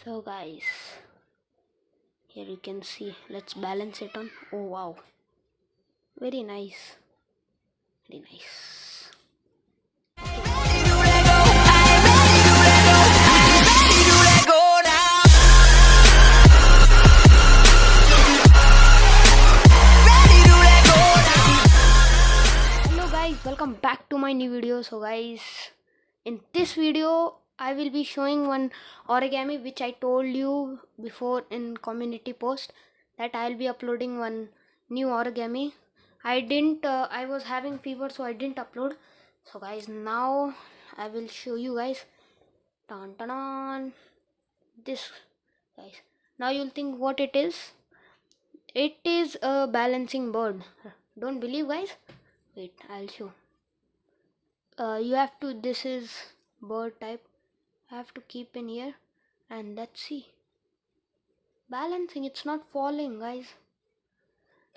So guys, here you can see, let's balance it on. Oh wow, very nice, very nice. Hello guys, welcome back to my new video. So guys, in this video I will be showing one origami which I told you before in community post that I will be uploading one new origami. I was having fever, so I didn't upload. So guys, now I will show you guys. Dun, dun, dun. This guys, now you'll think what it is. It is a balancing board. Don't believe guys? Wait, I'll show. You have to, this is bird type, I have to keep in here, and let's see, balancing, it's not falling guys.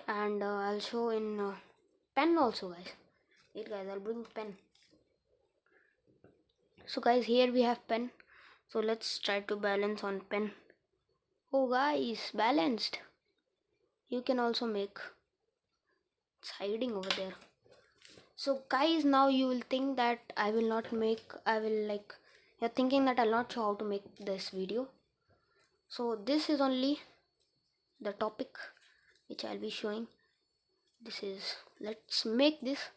And I'll show in pen also guys. Wait guys, I'll bring pen. So guys, here we have pen, so let's try to balance on pen. Oh guys, balanced. You can also make, it's hiding over there. So guys, now you will think that I will not make, you're thinking that I'll not show how to make this video. So this is only the topic which I'll be showing. This is, let's make this.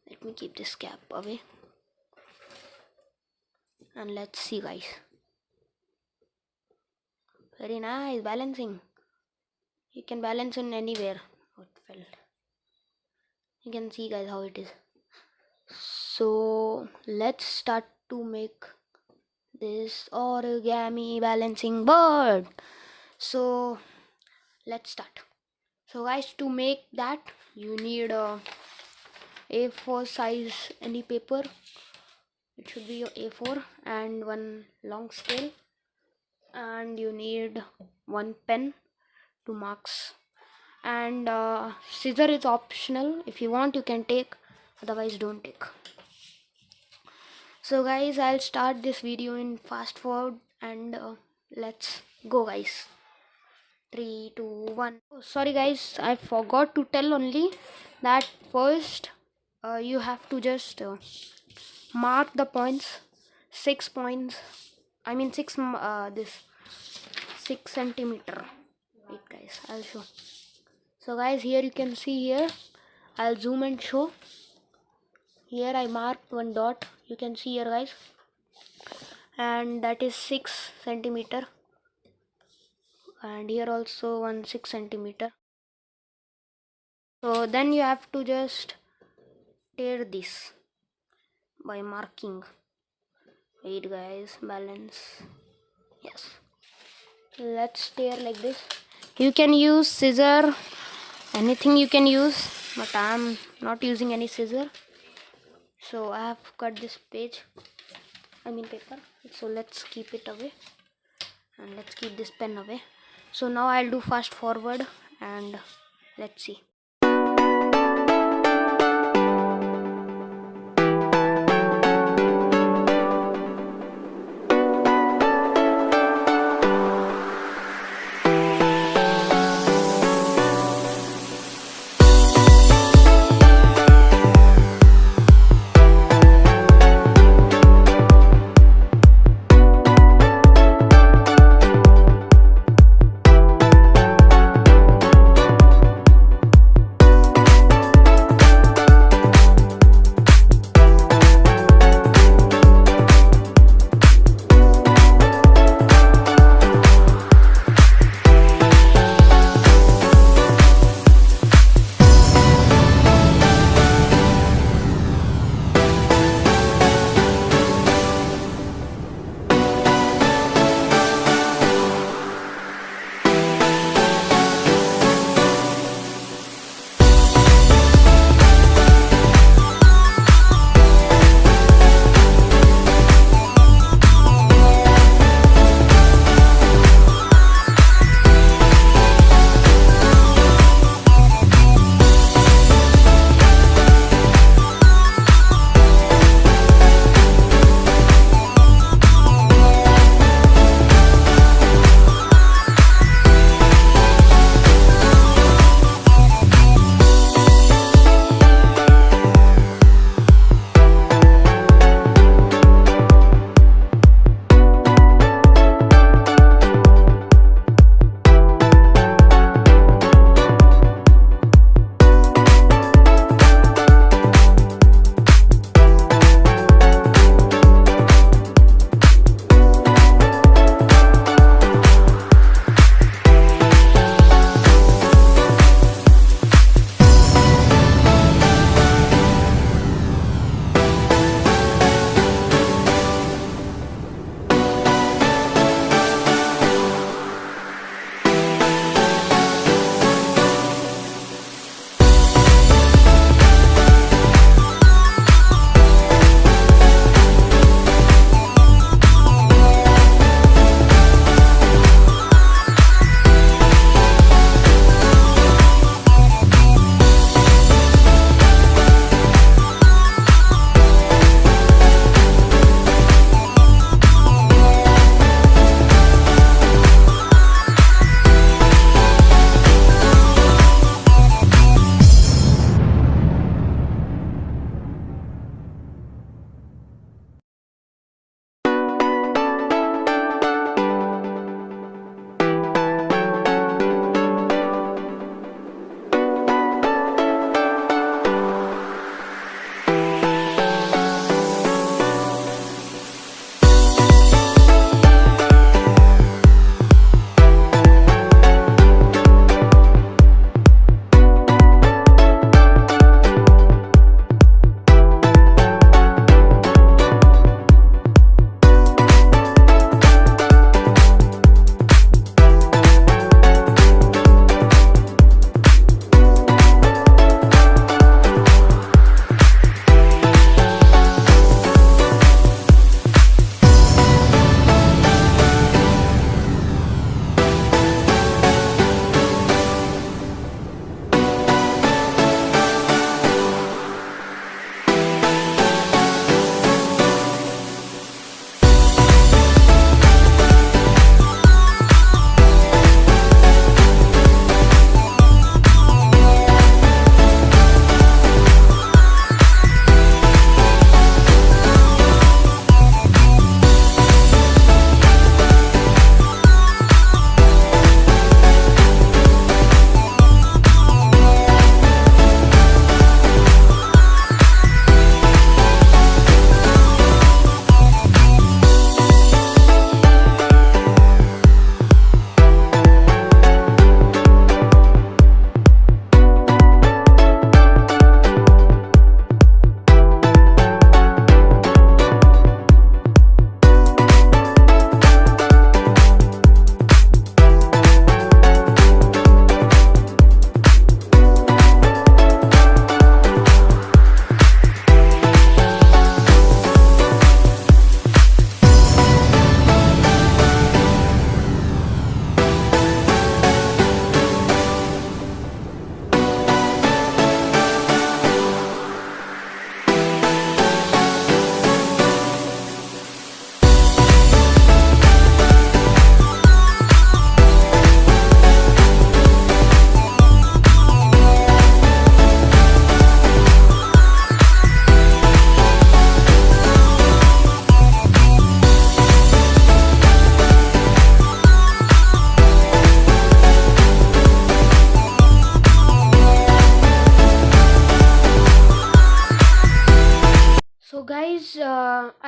Let me keep this cap away. And let's see guys. Very nice balancing. You can balance in anywhere. Oh, it fell. You can see guys how it is. So let's start to make this origami balancing board. So let's start. So guys, to make that you need a A4 size any paper. It should be your A4 and one long scale, and you need one pen to marks, and scissor is optional. If you want you can take, otherwise don't take. So guys, I'll start this video in fast forward, and let's go guys. 3, 2, 1. Oh, sorry guys, I forgot to tell only that first you have to just mark the points. 6 points, I mean 6 this 6 centimeter. Wait guys, I'll show. So guys, here you can see, here I'll zoom and show. Here I marked one dot, you can see here guys, and that is 6 centimeter, and here also one 6 centimeter. So then you have to just tear this by marking. Wait guys, balance, yes, let's tear like this. You can use scissor, anything you can use, but I'm not using any scissor. So I have cut this page, I mean paper. So let's keep it away, and let's keep this pen away. So now I'll do fast forward, and let's see.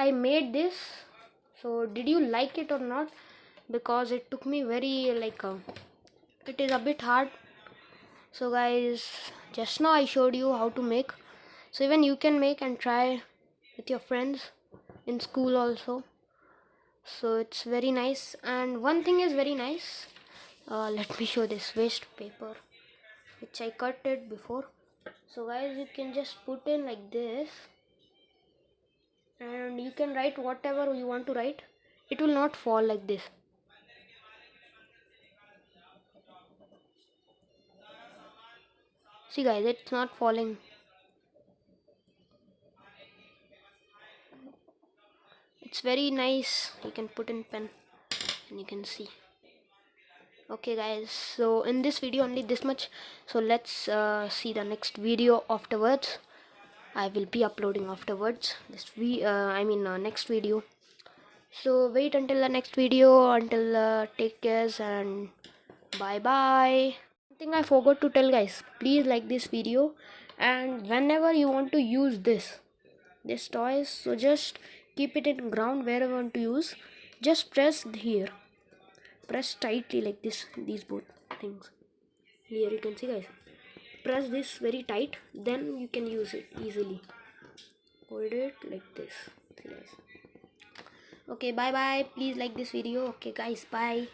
I made this. So did you like it or not? Because it took me very it is a bit hard. So guys, just now I showed you how to make, so even you can make and try with your friends in school also. So it's very nice, and one thing is very nice. Let me show this waste paper which I cut it before. So guys, you can just put in like this, and you can write whatever you want to write. It will not fall like this. See guys, it's not falling. It's very nice. You can put in pen and you can see. Okay guys, so in this video only this much. So let's see the next video afterwards. I will be uploading afterwards this next video. So wait until the next video. Until take care and bye bye. Something I forgot to tell guys, please like this video, and whenever you want to use this toys, so just keep it in ground wherever you want to use. Just press here, press tightly like this, these both things here, you can see guys. Press this very tight, then you can use it easily. Hold it like this. See guys. Okay, bye bye. Please like this video. Okay guys, bye.